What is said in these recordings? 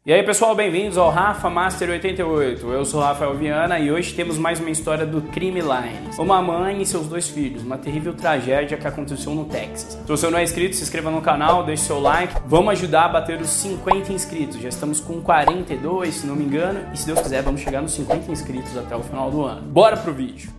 E aí pessoal, bem-vindos ao Rafa Master 88, eu sou o Rafael Viana e hoje temos mais uma história do Crime Lines. Uma mãe e seus dois filhos, uma terrível tragédia que aconteceu no Texas. Se você não é inscrito, se inscreva no canal, deixe seu like, vamos ajudar a bater os 50 inscritos, já estamos com 42 se não me engano, e se Deus quiser vamos chegar nos 50 inscritos até o final do ano. Bora pro vídeo!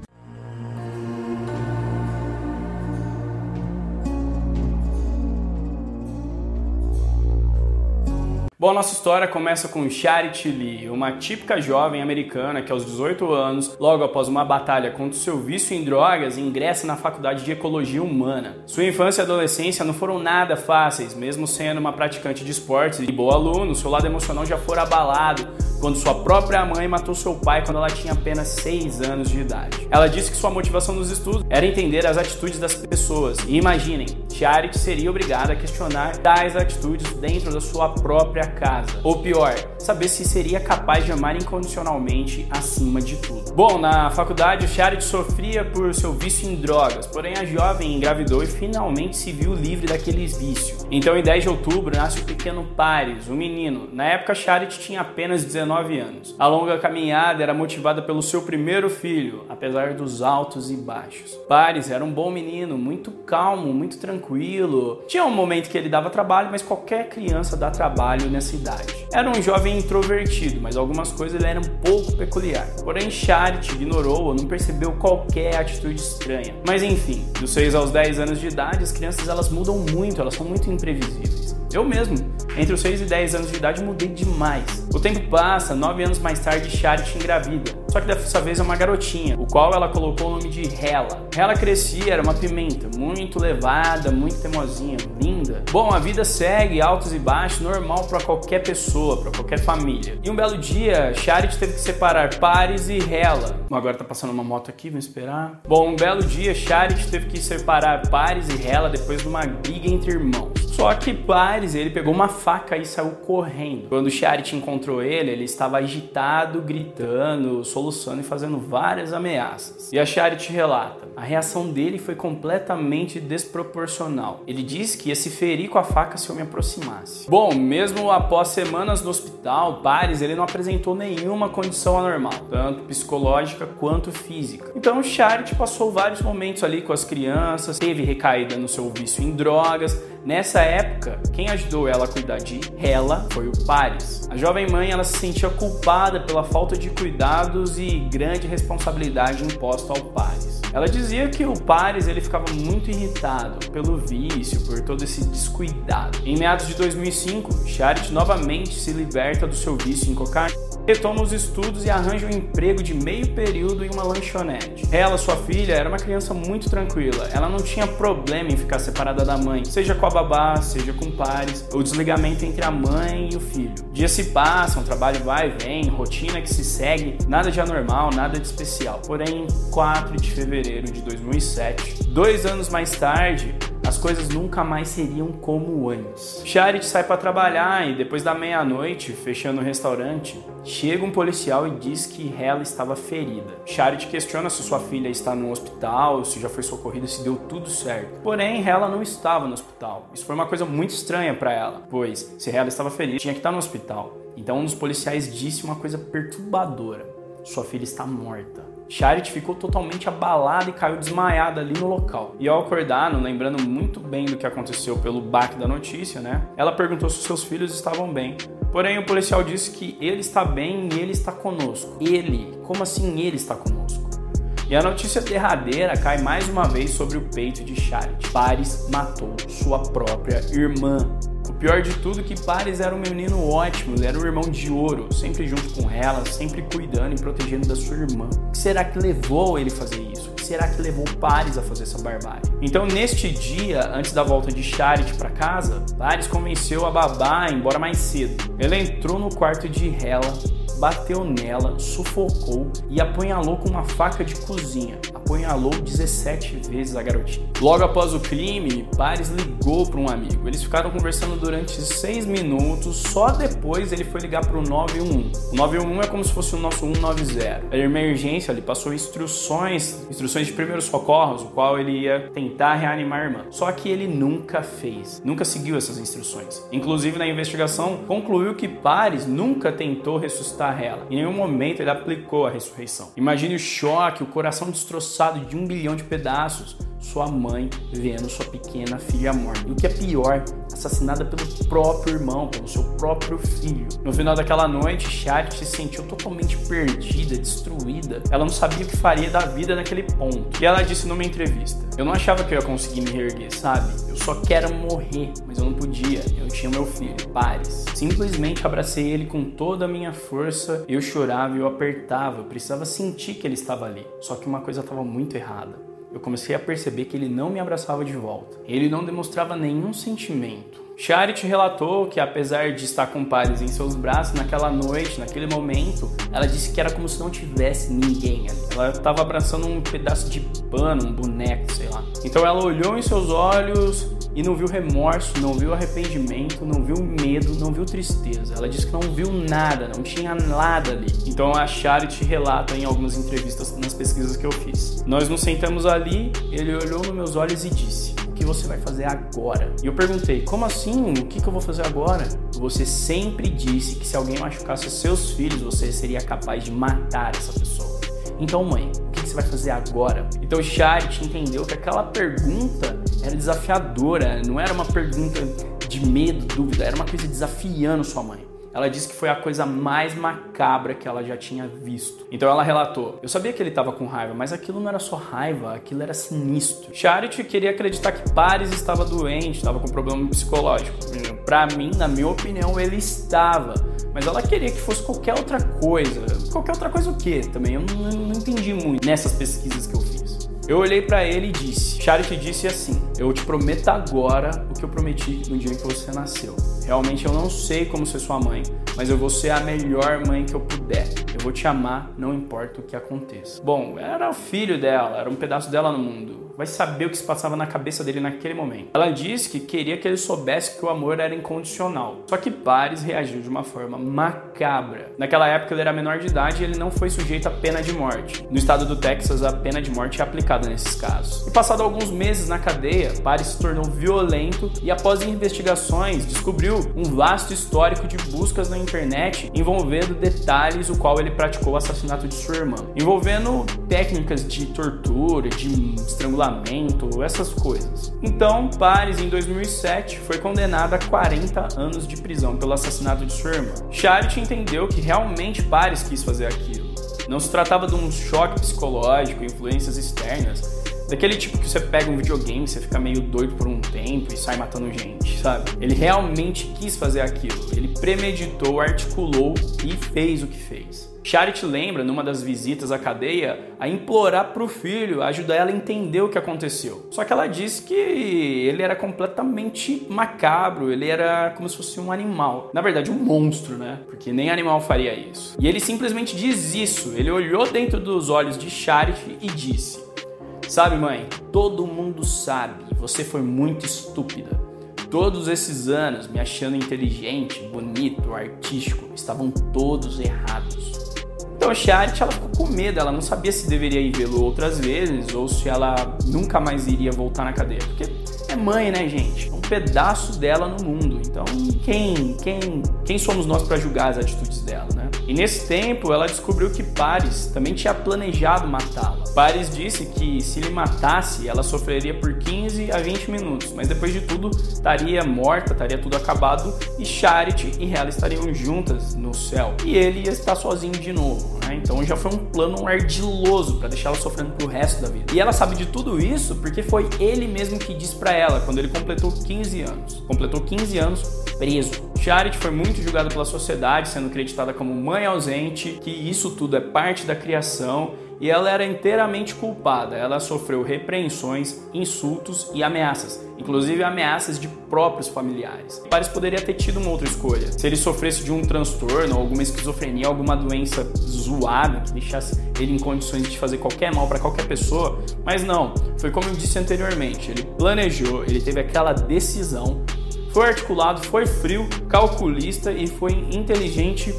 Bom, a nossa história começa com Charity Lee, uma típica jovem americana que aos 18 anos, logo após uma batalha contra o seu vício em drogas, ingressa na faculdade de Ecologia Humana. Sua infância e adolescência não foram nada fáceis, mesmo sendo uma praticante de esportes e boa aluna, seu lado emocional já fora abalado quando sua própria mãe matou seu pai quando ela tinha apenas 6 anos de idade. Ela disse que sua motivação nos estudos era entender as atitudes das pessoas. E imaginem, Charity seria obrigada a questionar tais atitudes dentro da sua própria casa. Ou pior, saber se seria capaz de amar incondicionalmente acima de tudo. Bom, na faculdade, Charity sofria por seu vício em drogas, porém a jovem engravidou e finalmente se viu livre daqueles vícios. Então, em 10 de outubro, nasce o pequeno Paris, um menino. Na época, Charity tinha apenas 19 anos. A longa caminhada era motivada pelo seu primeiro filho, apesar dos altos e baixos. Paris era um bom menino, muito calmo, muito tranquilo. Tinha um momento que ele dava trabalho, mas qualquer criança dá trabalho nessa idade. Era um jovem introvertido, mas algumas coisas ele era um pouco peculiar. Porém, Charity ignorou ou não percebeu qualquer atitude estranha. Mas enfim, dos 6 aos 10 anos de idade, as crianças elas mudam muito, elas são muito imprevisíveis. Eu mesmo, entre os 6 e 10 anos de idade, mudei demais. O tempo passa, 9 anos mais tarde, Charity engravida. Só que dessa vez é uma garotinha, o qual ela colocou o nome de Hella. Hella crescia, era uma pimenta, muito levada, muito teimosinha, linda. Bom, a vida segue, altos e baixos, normal para qualquer pessoa, para qualquer família. E um belo dia, Charity teve que separar Paris e Hella. Bom, agora tá passando uma moto aqui, vamos esperar. Bom, um belo dia, Charity teve que separar Paris e Hella depois de uma briga entre irmãos. Só que Paris, ele pegou uma faca e saiu correndo. Quando Charity encontrou ele, ele estava agitado, gritando, soluçando e fazendo várias ameaças. E a Charity relata, a reação dele foi completamente desproporcional. Ele disse que ia se ferir com a faca se eu me aproximasse. Bom, mesmo após semanas no hospital, Paris, ele não apresentou nenhuma condição anormal, tanto psicológica quanto física. Então Charity passou vários momentos ali com as crianças, teve recaída no seu vício em drogas. Nessa época, quem ajudou ela a cuidar de Hella foi o Paris. A jovem mãe ela se sentia culpada pela falta de cuidados e grande responsabilidade imposta ao Paris. Ela dizia que o Paris ele ficava muito irritado pelo vício, por todo esse descuidado. Em meados de 2005, Charity novamente se liberta do seu vício em cocaína, retoma os estudos e arranja um emprego de meio período em uma lanchonete. Ela, sua filha, era uma criança muito tranquila. Ela não tinha problema em ficar separada da mãe, seja com a babá, seja com o Paris, o desligamento entre a mãe e o filho. Dias se passam, o trabalho vai e vem, rotina que se segue, nada de anormal, nada de especial. Porém, em 4 de fevereiro de 2007, 2 anos mais tarde, as coisas nunca mais seriam como antes. Charity sai para trabalhar e depois da meia-noite, fechando o restaurante, chega um policial e diz que Hella estava ferida. Charity questiona se sua filha está no hospital, se já foi socorrida, se deu tudo certo. Porém, Hella não estava no hospital. Isso foi uma coisa muito estranha para ela, pois se Hella estava ferida, tinha que estar no hospital. Então um dos policiais disse uma coisa perturbadora: sua filha está morta. Charity ficou totalmente abalada e caiu desmaiada ali no local. E ao acordar, não lembrando muito bem do que aconteceu pelo baque da notícia, ela perguntou se seus filhos estavam bem. Porém, o policial disse que ele está bem e ele está conosco. Ele? Como assim ele está conosco? E a notícia derradeira cai mais uma vez sobre o peito de Charity. Paris matou sua própria irmã. O pior de tudo é que Paris era um menino ótimo, ele era um irmão de ouro, sempre junto com ela, sempre cuidando e protegendo da sua irmã. O que será que levou ele a fazer isso? O que será que levou Paris a fazer essa barbárie? Então, neste dia, antes da volta de Charity para casa, Paris convenceu a babá a ir embora mais cedo. Ela entrou no quarto de Hella, bateu nela, sufocou e apunhalou com uma faca de cozinha. A apunhalou 17 vezes a garotinha. Logo após o crime, Paris ligou para um amigo. Eles ficaram conversando durante 6 minutos, só depois ele foi ligar para o 911. O 911 é como se fosse o nosso 190. A emergência ali passou instruções de primeiros socorros, o qual ele ia tentar reanimar a irmã. Só que ele nunca fez, nunca seguiu essas instruções. Inclusive, na investigação, concluiu que Paris nunca tentou ressuscitar ela. Em nenhum momento ele aplicou a ressurreição. Imagine o choque, o coração destroçado de 1 bilhão de pedaços. Sua mãe vendo sua pequena filha morta. E o que é pior, assassinada pelo próprio irmão, pelo seu próprio filho. No final daquela noite, Charity se sentiu totalmente perdida, destruída. Ela não sabia o que faria da vida naquele ponto. E ela disse numa entrevista: eu não achava que eu ia conseguir me reerguer, sabe? Eu só quero morrer, mas eu não podia. Eu tinha meu filho, Paris. Simplesmente abracei ele com toda a minha força. Eu chorava e eu apertava. Eu precisava sentir que ele estava ali. Só que uma coisa estava muito errada. Eu comecei a perceber que ele não me abraçava de volta. Ele não demonstrava nenhum sentimento. Charity relatou que, apesar de estar com Paris em seus braços naquela noite, naquele momento, ela disse que era como se não tivesse ninguém ali. Ela estava abraçando um pedaço de pano, um boneco, sei lá. Então ela olhou em seus olhos e não viu remorso, não viu arrependimento, não viu medo, não viu tristeza. Ela disse que não viu nada, não tinha nada ali. Então a Charity relata em algumas entrevistas, nas pesquisas que eu fiz: nós nos sentamos ali, ele olhou nos meus olhos e disse: o que você vai fazer agora? E eu perguntei: como assim? O que eu vou fazer agora? Você sempre disse que se alguém machucasse seus filhos, você seria capaz de matar essa pessoa. Então, mãe, o que você vai fazer agora? Então Charity entendeu que aquela pergunta era desafiadora, não era uma pergunta de medo, dúvida, era uma coisa desafiando sua mãe. Ela disse que foi a coisa mais macabra que ela já tinha visto. Então ela relatou: eu sabia que ele estava com raiva, mas aquilo não era só raiva, aquilo era sinistro. Charity queria acreditar que Paris estava doente, estava com problema psicológico. Pra mim, na minha opinião, ele estava. Mas ela queria que fosse qualquer outra coisa. Qualquer outra coisa o quê? Também eu não entendi muito nessas pesquisas que eu fiz. Eu olhei pra ele e disse, Charity disse assim: eu te prometo agora o que eu prometi no dia que você nasceu. Realmente eu não sei como ser sua mãe, mas eu vou ser a melhor mãe que eu puder. Eu vou te amar, não importa o que aconteça. Bom, era o filho dela, era um pedaço dela no mundo. Vai saber o que se passava na cabeça dele naquele momento. Ela disse que queria que ele soubesse que o amor era incondicional. Só que Paris reagiu de uma forma macabra. Naquela época ele era menor de idade e ele não foi sujeito à pena de morte. No estado do Texas, a pena de morte é aplicada nesses casos. E passado alguns meses na cadeia, Paris se tornou violento e após investigações descobriu um vasto histórico de buscas na internet envolvendo detalhes o qual ele praticou o assassinato de sua irmã. Envolvendo técnicas de tortura, de estrangulamento, essas coisas. Então, Paris, em 2007, foi condenada a 40 anos de prisão pelo assassinato de sua irmã. Charity entendeu que realmente Paris quis fazer aquilo. Não se tratava de um choque psicológico, influências externas, daquele tipo que você pega um videogame, você fica meio doido por um tempo e sai matando gente, sabe? Ele realmente quis fazer aquilo. Ele premeditou, articulou e fez o que fez. Charity lembra, numa das visitas à cadeia, a implorar pro filho, ajudar ela a entender o que aconteceu. Só que ela disse que ele era completamente macabro, ele era como se fosse um animal. Na verdade, um monstro, né? Porque nem animal faria isso. E ele simplesmente diz isso. Ele olhou dentro dos olhos de Charity e disse: sabe, mãe, todo mundo sabe, você foi muito estúpida. Todos esses anos me achando inteligente, bonito, artístico, estavam todos errados. Então a Charity, ela ficou com medo, ela não sabia se deveria ir vê-lo outras vezes ou se ela nunca mais iria voltar na cadeia. Porque é mãe, né, gente? É um pedaço dela no mundo. Então quem somos nós para julgar as atitudes dela, né? E nesse tempo ela descobriu que Paris também tinha planejado matá-la. Paris disse que se ele matasse, ela sofreria por 15 a 20 minutos, mas depois de tudo estaria morta, estaria tudo acabado e Charity e ela estariam juntas no céu. E ele ia estar sozinho de novo, né? Então já foi um plano ardiloso para deixar ela sofrendo pro resto da vida. E ela sabe de tudo isso porque foi ele mesmo que disse para ela quando ele completou 15 anos. Completou 15 anos preso. Charity foi muito julgada pela sociedade, sendo acreditada como mãe ausente, que isso tudo é parte da criação e ela era inteiramente culpada. Ela sofreu repreensões, insultos e ameaças, inclusive ameaças de próprios familiares. Paris poderia ter tido uma outra escolha. Se ele sofresse de um transtorno, alguma esquizofrenia, alguma doença zoada que deixasse ele em condições de fazer qualquer mal para qualquer pessoa, mas não. Foi como eu disse anteriormente, ele planejou, ele teve aquela decisão, foi articulado, foi frio, calculista e foi inteligente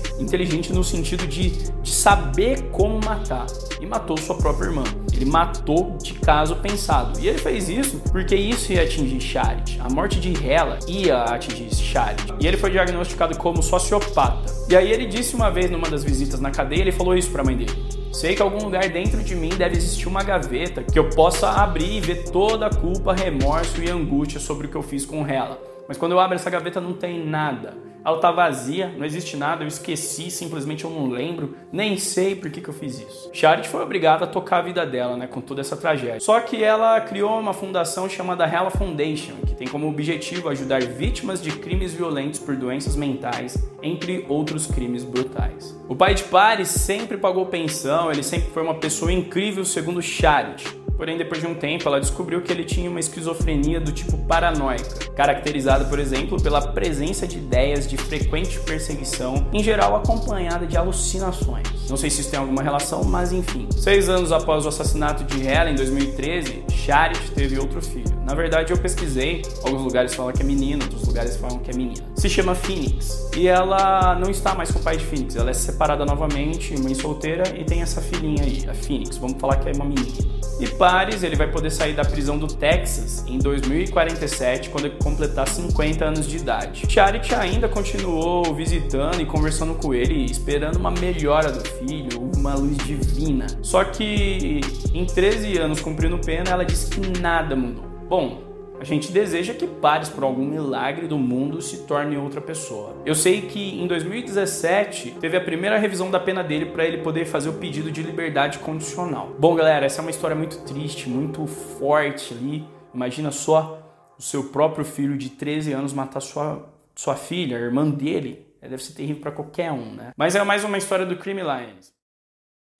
no sentido de saber como matar. E matou sua própria irmã. Ele matou de caso pensado. E ele fez isso porque isso ia atingir Charity. A morte de Hela ia atingir Charity. E ele foi diagnosticado como sociopata. E aí ele disse uma vez numa das visitas na cadeia, ele falou isso para a mãe dele: sei que algum lugar dentro de mim deve existir uma gaveta que eu possa abrir e ver toda a culpa, remorso e angústia sobre o que eu fiz com Hela. Mas quando eu abro essa gaveta não tem nada. Ela tá vazia, não existe nada, eu esqueci, simplesmente eu não lembro, nem sei por que eu fiz isso. Charity foi obrigada a tocar a vida dela, né, com toda essa tragédia. Só que ela criou uma fundação chamada Hela Foundation, que tem como objetivo ajudar vítimas de crimes violentos por doenças mentais, entre outros crimes brutais. O pai de Paris sempre pagou pensão, ele sempre foi uma pessoa incrível segundo Charity. Porém, depois de um tempo, ela descobriu que ele tinha uma esquizofrenia do tipo paranoica, caracterizada, por exemplo, pela presença de ideias de frequente perseguição, em geral acompanhada de alucinações. Não sei se isso tem alguma relação, mas enfim. 6 anos após o assassinato de Hela, em 2013, Charity teve outro filho. Na verdade, eu pesquisei, alguns lugares falam que é menino, outros lugares falam que é menina. Se chama Phoenix, e ela não está mais com o pai de Phoenix, ela é separada novamente, mãe solteira, e tem essa filhinha aí, a Phoenix, vamos falar que é uma menina. E Paris, ele vai poder sair da prisão do Texas em 2047, quando ele completar 50 anos de idade. Charity ainda continuou visitando e conversando com ele, esperando uma melhora do filho, uma luz divina. Só que em 13 anos cumprindo pena, ela disse que nada mudou. Bom, a gente deseja que Paris, por algum milagre do mundo, se torne outra pessoa. Eu sei que em 2017 teve a primeira revisão da pena dele para ele poder fazer o pedido de liberdade condicional. Bom, galera, essa é uma história muito triste, muito forte ali. Imagina só o seu próprio filho de 13 anos matar sua filha, a irmã dele. Deve ser terrível para qualquer um, né? Mas é mais uma história do Crime Lines.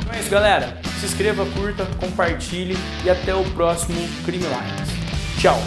Então é isso, galera. Se inscreva, curta, compartilhe e até o próximo Crime Lines. Tchau!